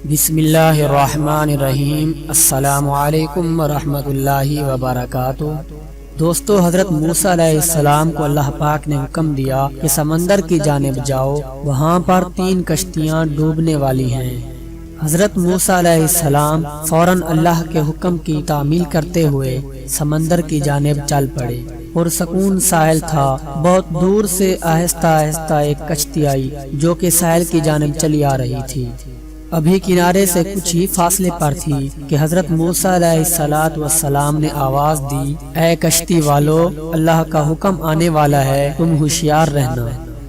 بسم اللہ الرحمن الرحیم۔ السلام علیکم ورحمۃ اللہ وبرکاتہ۔ دوستو، حضرت موسیٰ علیہ السلام کو اللہ پاک نے حکم دیا کہ سمندر کی جانب جاؤ، وہاں پر 3 کشتیاں ڈوبنے والی ہیں۔ حضرت موسیٰ علیہ السلام فوراً اللہ کے حکم کی تعمیل کرتے ہوئے سمندر کی جانب چل پڑے۔ پرسکون ساحل تھا، بہت دور سے آہستہ آہستہ ایک کشتی آئی جو کہ ساحل کی جانب چلی آ رہی تھی۔ ابھی کنارے سے کچھ ہی فاصلے پر تھی کہ حضرت موسیٰ علیہ السلام نے آواز دی، اے کشتی والو، اللہ کا حکم آنے والا ہے، تم ہوشیار رہنا۔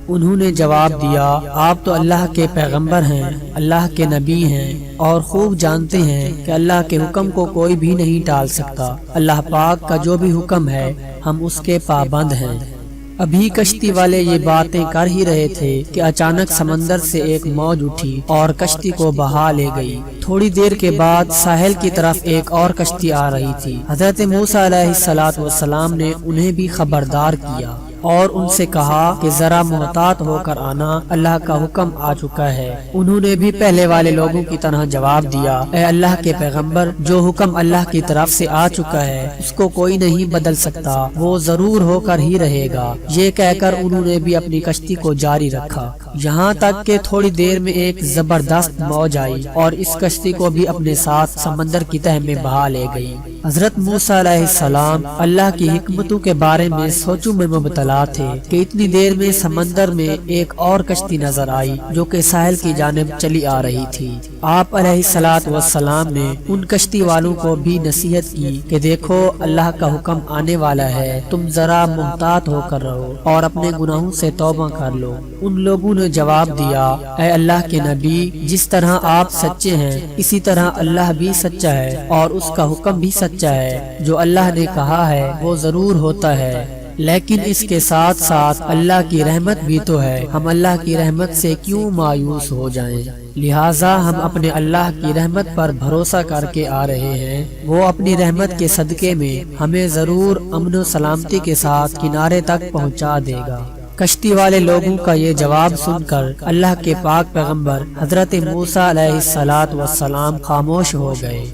انہوں نے جواب دیا، آپ تو اللہ کے پیغمبر ہیں، اللہ کے نبی ہیں اور خوب جانتے ہیں کہ اللہ کے حکم کو کوئی بھی نہیں ٹال سکتا۔ اللہ پاک کا جو بھی حکم ہے ہم اس کے پابند ہیں۔ ابھی کشتی والے یہ باتیں کر ہی رہے تھے کہ اچانک سمندر سے ایک موج اٹھی اور کشتی کو بہا لے گئی۔ تھوڑی دیر کے بعد ساحل کی طرف ایک اور کشتی آ رہی تھی۔ حضرت موسیٰ علیہ السلام نے انہیں بھی خبردار کیا اور ان سے کہا کہ ذرا محتاط ہو کر آنا، اللہ کا حکم آ چکا ہے۔ انہوں نے بھی پہلے والے لوگوں کی طرح جواب دیا، اے اللہ کے پیغمبر، جو حکم اللہ کی طرف سے آ چکا ہے اس کو کوئی نہیں بدل سکتا، وہ ضرور ہو کر ہی رہے گا۔ یہ کہہ کر انہوں نے بھی اپنی کشتی کو جاری رکھا، یہاں تک کہ تھوڑی دیر میں ایک زبردست موج آئی اور اس کشتی کو بھی اپنے ساتھ سمندر کی تہہ میں بہا لے گئی۔ حضرت موسیٰ علیہ السلام اللہ کی حکمتوں کے بارے میں سوچوں میں مبتلا تھے کہ اتنی دیر میں سمندر میں ایک اور کشتی نظر آئی جو کہ ساحل کی جانب چلی آ رہی تھی۔ آپ علیہ السلام نے ان کشتی والوں کو بھی نصیحت کی کہ دیکھو، اللہ کا حکم آنے والا ہے، تم ذرا محتاط ہو کر رہو اور اپنے گناہوں سے توبہ کر لو۔ ان لوگوں نے جواب دیا، اے اللہ کے نبی، جس طرح آپ سچے ہیں اسی طرح اللہ بھی سچا ہے اور اس کا حکم بھی سچا ہے، جو اللہ نے کہا ہے وہ ضرور ہوتا ہے، لیکن اس کے ساتھ ساتھ اللہ کی رحمت بھی تو ہے، ہم اللہ کی رحمت سے کیوں مایوس ہو جائیں؟ لہٰذا ہم اپنے اللہ کی رحمت پر بھروسہ کر کے آ رہے ہیں، وہ اپنی رحمت کے صدقے میں ہمیں ضرور امن و سلامتی کے ساتھ کنارے تک پہنچا دے گا۔ کشتی والے لوگوں کا یہ جواب سن کر اللہ کے پاک پیغمبر حضرت موسیٰ علیہ السلام خاموش ہو گئے۔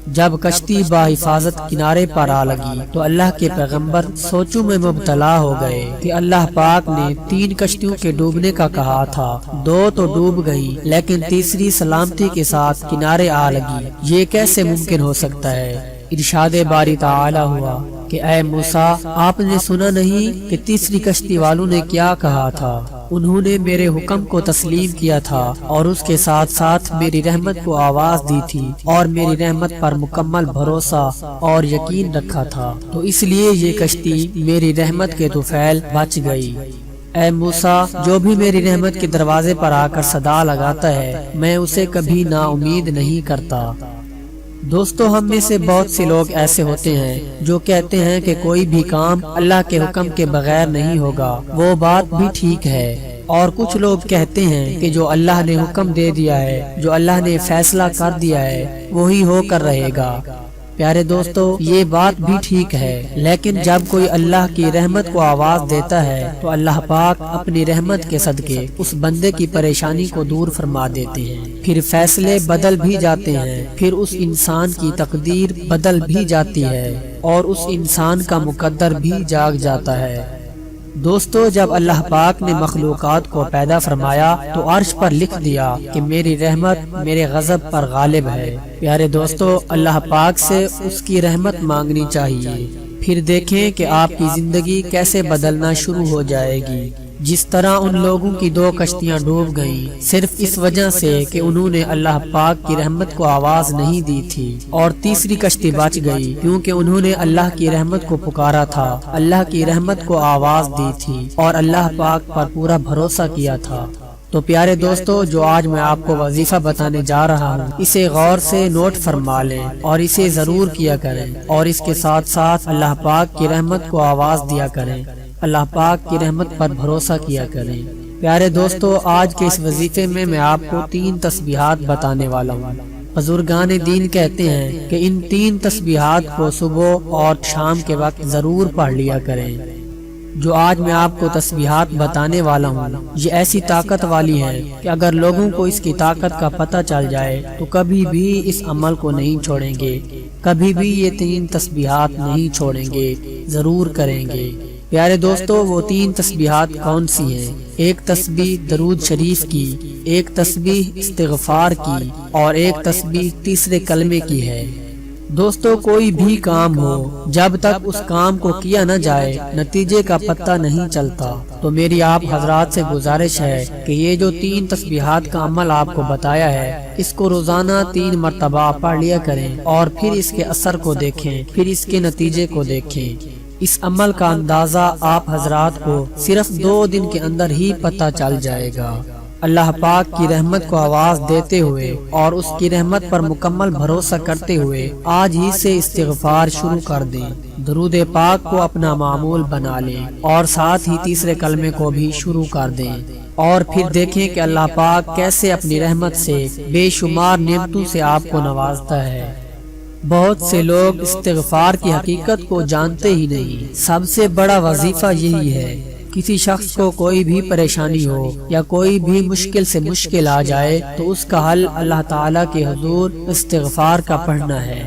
جب کشتی بحفاظت کنارے پر آ لگی تو اللہ کے پیغمبر سوچوں میں مبتلا ہو گئے کہ اللہ پاک نے 3 کشتیوں کے ڈوبنے کا کہا تھا، 2 تو ڈوب گئی لیکن تیسری سلامتی کے ساتھ کنارے آ لگی، یہ کیسے ممکن ہو سکتا ہے؟ ارشاد باری تعالی ہوا کہ اے موسیٰ، آپ نے سنا نہیں کہ تیسری کشتی والوں نے کیا کہا تھا؟ انہوں نے میرے حکم کو تسلیم کیا تھا اور اس کے ساتھ ساتھ میری رحمت کو آواز دی تھی اور میری رحمت پر مکمل بھروسہ اور یقین رکھا تھا، تو اس لیے یہ کشتی میری رحمت کے طفیل بچ گئی۔ اے موسیٰ، جو بھی میری رحمت کے دروازے پر آ کر صدا لگاتا ہے میں اسے کبھی نا امید نہیں کرتا۔ دوستو، ہم میں سے بہت سے لوگ ایسے ہوتے ہیں جو کہتے ہیں کہ کوئی بھی کام اللہ کے حکم کے بغیر نہیں ہوگا، وہ بات بھی ٹھیک ہے، اور کچھ لوگ کہتے ہیں کہ جو اللہ نے حکم دے دیا ہے، جو اللہ نے فیصلہ کر دیا ہے وہی ہو کر رہے گا۔ پیارے دوستو، یہ بات بھی ٹھیک ہے، لیکن جب کوئی اللہ کی رحمت کو آواز دیتا ہے تو اللہ پاک اپنی رحمت کے صدقے اس بندے کی پریشانی کو دور فرما دیتے ہیں، پھر فیصلے بدل بھی جاتے ہیں، پھر اس انسان کی تقدیر بدل بھی جاتی ہے اور اس انسان کا مقدر بھی جاگ جاتا ہے۔ دوستو، جب اللہ پاک نے مخلوقات کو پیدا فرمایا تو عرش پر لکھ دیا کہ میری رحمت میرے غضب پر غالب ہے۔ پیارے دوستو، اللہ پاک سے اس کی رحمت مانگنی چاہیے، پھر دیکھیں کہ آپ کی زندگی کیسے بدلنا شروع ہو جائے گی۔ جس طرح ان لوگوں کی 2 کشتیاں ڈوب گئیں صرف اس وجہ سے کہ انہوں نے اللہ پاک کی رحمت کو آواز نہیں دی تھی، اور تیسری کشتی بچ گئی کیونکہ انہوں نے اللہ کی رحمت کو پکارا تھا، اللہ کی رحمت کو آواز دی تھی اور اللہ پاک پر پورا بھروسہ کیا تھا۔ تو پیارے دوستو، جو آج میں آپ کو وظیفہ بتانے جا رہا ہوں اسے غور سے نوٹ فرما لیں اور اسے ضرور کیا کریں، اور اس کے ساتھ ساتھ اللہ پاک کی رحمت کو آواز دیا کریں، اللہ پاک کی رحمت پر بھروسہ کیا کریں۔ پیارے دوستو، آج کے اس وظیفے میں آپ کو 3 تسبیحات بتانے والا ہوں۔ بزرگان دین کہتے ہیں کہ ان 3 تسبیحات کو صبح اور شام کے وقت ضرور پڑھ لیا کریں۔ جو آج میں آپ کو تسبیحات بتانے والا ہوں یہ ایسی طاقت والی ہیں کہ اگر لوگوں کو اس کی طاقت کا پتہ چل جائے تو کبھی بھی اس عمل کو نہیں چھوڑیں گے، کبھی بھی یہ 3 تسبیحات نہیں چھوڑیں گے، ضرور کریں گے۔ پیارے دوستو، وہ 3 تسبیحات کون سی ہیں؟ ایک تسبیح درود شریف کی، ایک تسبیح استغفار کی اور ایک تسبیح تیسرے کلمے کی ہے۔ دوستو، کوئی بھی کام ہو جب تک اس کام کو کیا نہ جائے نتیجے کا پتہ نہیں چلتا۔ تو میری آپ حضرات سے گزارش ہے کہ یہ جو 3 تسبیحات کا عمل آپ کو بتایا ہے اس کو روزانہ 3 مرتبہ پڑھ لیا کریں اور پھر اس کے اثر کو دیکھیں، پھر اس کے نتیجے کو دیکھیں۔ اس عمل کا اندازہ آپ حضرات کو صرف 2 دن کے اندر ہی پتہ چل جائے گا۔ اللہ پاک کی رحمت کو آواز دیتے ہوئے اور اس کی رحمت پر مکمل بھروسہ کرتے ہوئے آج ہی سے استغفار شروع کر دیں، درود پاک کو اپنا معمول بنا لیں اور ساتھ ہی تیسرے کلمے کو بھی شروع کر دیں، اور پھر دیکھیں کہ اللہ پاک کیسے اپنی رحمت سے بے شمار نعمتوں سے آپ کو نوازتا ہے۔ بہت سے لوگ استغفار کی حقیقت کو جانتے ہی نہیں۔ سب سے بڑا وظیفہ یہی ہے، کسی شخص کو کوئی بھی پریشانی ہو یا کوئی بھی مشکل سے مشکل آ جائے تو اس کا حل اللہ تعالیٰ کے حضور استغفار کا پڑھنا ہے۔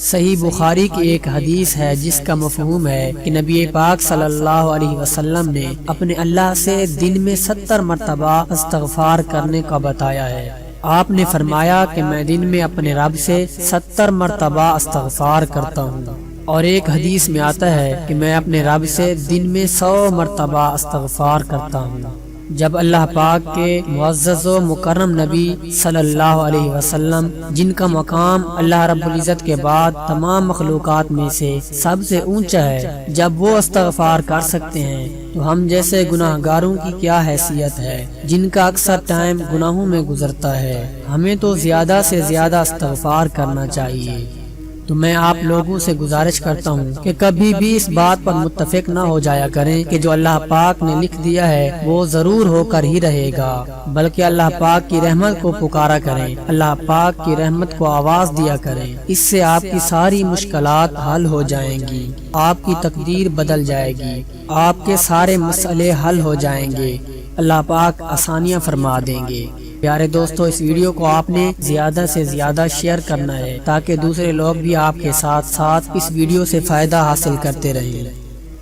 صحیح بخاری کی ایک حدیث ہے جس کا مفہوم ہے کہ نبی پاک صلی اللہ علیہ وسلم نے اپنے اللہ سے دن میں 70 مرتبہ استغفار کرنے کا بتایا ہے۔ آپ نے فرمایا کہ میں دن میں اپنے رب سے 70 مرتبہ استغفار کرتا ہوں، اور ایک حدیث میں آتا ہے کہ میں اپنے رب سے دن میں 100 مرتبہ استغفار کرتا ہوں۔ جب اللہ پاک کے معزز و مکرم نبی صلی اللہ علیہ وسلم، جن کا مقام اللہ رب العزت کے بعد تمام مخلوقات میں سے سب سے اونچا ہے، جب وہ استغفار کر سکتے ہیں تو ہم جیسے گناہ گاروں کی کیا حیثیت ہے جن کا اکثر ٹائم گناہوں میں گزرتا ہے۔ ہمیں تو زیادہ سے زیادہ استغفار کرنا چاہیے۔ تو میں آپ لوگوں سے گزارش کرتا ہوں کہ کبھی بھی اس بات پر متفق نہ ہو جایا کریں کہ جو اللہ پاک نے لکھ دیا ہے وہ ضرور ہو کر ہی رہے گا، بلکہ اللہ پاک کی رحمت کو پکارا کریں، اللہ پاک کی رحمت کو آواز دیا کریں۔ اس سے آپ کی ساری مشکلات حل ہو جائیں گی، آپ کی تقدیر بدل جائے گی، آپ کے سارے مسئلے حل ہو جائیں گے، اللہ پاک آسانیاں فرما دیں گے۔ پیارے دوستو، اس ویڈیو کو آپ نے زیادہ سے زیادہ شیئر کرنا ہے تاکہ دوسرے لوگ بھی آپ کے ساتھ ساتھ اس ویڈیو سے فائدہ حاصل کرتے رہیں۔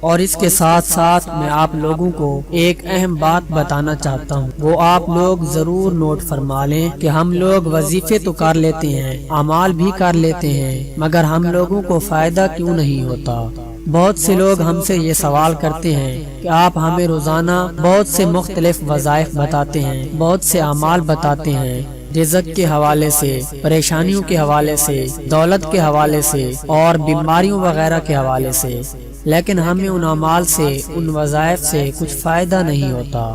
اور اس کے ساتھ ساتھ میں آپ لوگوں کو ایک اہم بات بتانا چاہتا ہوں، وہ آپ لوگ ضرور نوٹ فرما لیں کہ ہم لوگ وظیفے تو کر لیتے ہیں، اعمال بھی کر لیتے ہیں، مگر ہم لوگوں کو فائدہ کیوں نہیں ہوتا؟ بہت سے لوگ ہم سے یہ سوال کرتے ہیں کہ آپ ہمیں روزانہ بہت سے مختلف وظائف بتاتے ہیں، بہت سے اعمال بتاتے ہیں، رزق کے حوالے سے، پریشانیوں کے حوالے سے، دولت کے حوالے سے اور بیماریوں وغیرہ کے حوالے سے، لیکن ہمیں ان اعمال سے، ان وظائف سے کچھ فائدہ نہیں ہوتا۔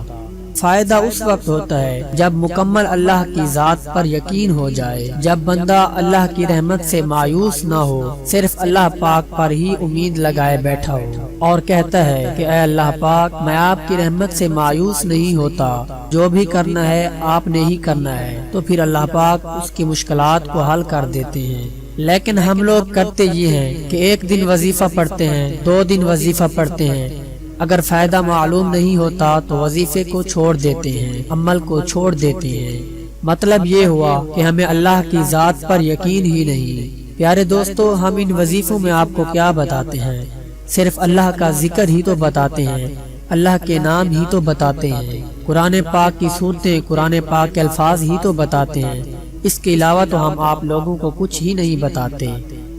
فائدہ اس وقت ہوتا ہے جب مکمل اللہ کی ذات پر یقین ہو جائے، جب بندہ اللہ کی رحمت سے مایوس نہ ہو، صرف اللہ پاک پر ہی امید لگائے بیٹھا ہو اور کہتا ہے کہ اے اللہ پاک، میں آپ کی رحمت سے مایوس نہیں ہوتا، جو بھی کرنا ہے آپ نے ہی کرنا ہے، تو پھر اللہ پاک اس کی مشکلات کو حل کر دیتے ہیں۔ لیکن ہم لوگ کرتے یہ ہیں کہ ایک دن وظیفہ پڑھتے ہیں، 2 دن وظیفہ پڑھتے ہیں، اگر فائدہ معلوم نہیں ہوتا تو وظیفے کو چھوڑ دیتے ہیں، عمل کو چھوڑ دیتے ہیں۔ مطلب یہ ہوا کہ ہمیں اللہ کی ذات پر یقین ہی نہیں۔ پیارے دوستو، ہم ان وظیفوں میں آپ کو کیا بتاتے ہیں؟ صرف اللہ کا ذکر ہی تو بتاتے ہیں، اللہ کے نام ہی تو بتاتے ہیں، قرآن پاک کی صورتیں، قرآن پاک کے الفاظ ہی تو بتاتے ہیں۔ اس کے علاوہ تو ہم آپ لوگوں کو کچھ ہی نہیں بتاتے۔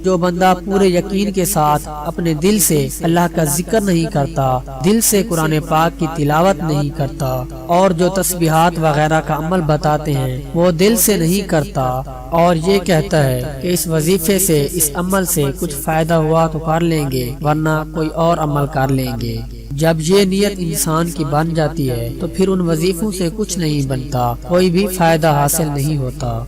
جو بندہ پورے یقین کے ساتھ اپنے دل سے اللہ کا ذکر نہیں کرتا، دل سے قرآن پاک کی تلاوت نہیں کرتا، اور جو تسبیحات وغیرہ کا عمل بتاتے ہیں وہ دل سے نہیں کرتا، اور یہ کہتا ہے کہ اس وظیفے سے، اس عمل سے کچھ فائدہ ہوا تو کر لیں گے، ورنہ کوئی اور عمل کر لیں گے۔ جب یہ نیت انسان کی بن جاتی ہے تو پھر ان وظیفوں سے کچھ نہیں بنتا، کوئی بھی فائدہ حاصل نہیں ہوتا۔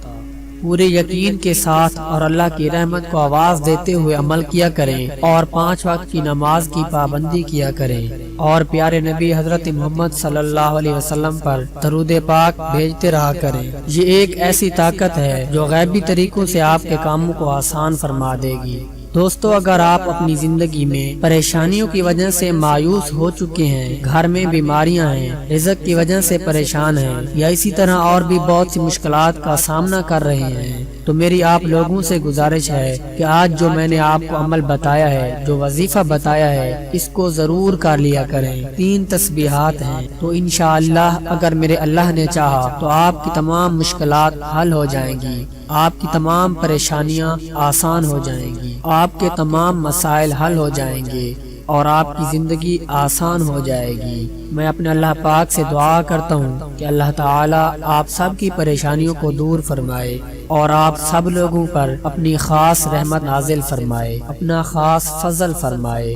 پورے یقین کے ساتھ اور اللہ کی رحمت کو آواز دیتے ہوئے عمل کیا کریں، اور 5 وقت کی نماز کی پابندی کیا کریں، اور پیارے نبی حضرت محمد صلی اللہ علیہ وسلم پر درود پاک بھیجتے رہا کریں۔ یہ ایک ایسی طاقت ہے جو غیبی طریقوں سے آپ کے کاموں کو آسان فرما دے گی۔ دوستو اگر آپ اپنی زندگی میں پریشانیوں کی وجہ سے مایوس ہو چکے ہیں، گھر میں بیماریاں ہیں، رزق کی وجہ سے پریشان ہیں، یا اسی طرح اور بھی بہت سی مشکلات کا سامنا کر رہے ہیں، تو میری آپ لوگوں سے گزارش ہے کہ آج جو میں نے آپ کو عمل بتایا ہے، جو وظیفہ بتایا ہے، اس کو ضرور کر لیا کریں۔ 3 تسبیحات ہیں، تو انشاءاللہ اگر میرے اللہ نے چاہا تو آپ کی تمام مشکلات حل ہو جائیں گی، آپ کی تمام پریشانیاں آسان ہو جائیں گی، آپ کے تمام مسائل حل ہو جائیں گے اور آپ کی زندگی آسان ہو جائے گی۔ میں اپنے اللہ پاک سے دعا کرتا ہوں کہ اللہ تعالی آپ سب کی پریشانیوں کو دور فرمائے اور آپ سب لوگوں پر اپنی خاص رحمت نازل فرمائے، اپنا خاص فضل فرمائے۔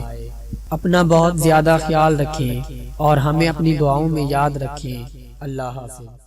اپنا بہت زیادہ خیال رکھیں اور ہمیں اپنی دعاؤں میں یاد رکھیں۔ اللہ حافظ۔